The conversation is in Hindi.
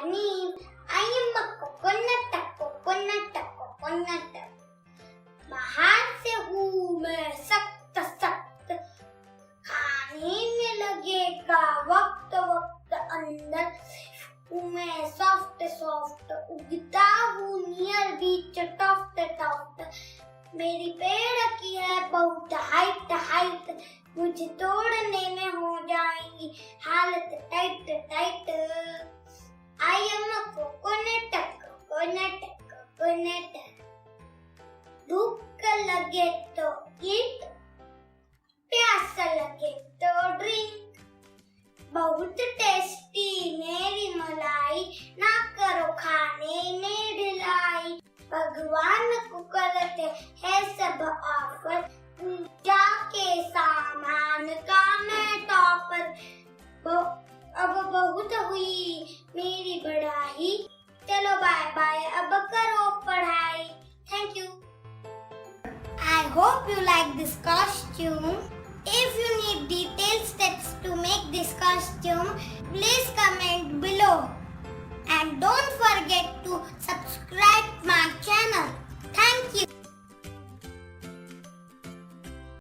Eve. I am a coconut. बाहर से हूँ मैं सख्त खाने में लगेगा वक्त अंदर हूँ मैं सॉफ्ट उगता हूँ नियर बीच टॉफ्ट मेरी पेड़ की है बहुत हाइट मुझे तोड़ने में हो जाएगी हालत tight I am a coconut भूख लगे तो ईट प्यास लगे तो ड्रिंक बहुत टेस्टी मेरी मलाई ना करो खाने में ढिलाई भगवान को करते है सब ऑफर पूजा के सामान का मैं टॉपर अब बहुत हुई मेरी बढ़ाई चलो बाय अब करो पढ़ाई thank you I hope you like this costume. If you need detailed steps to make this costume, please comment below. And don't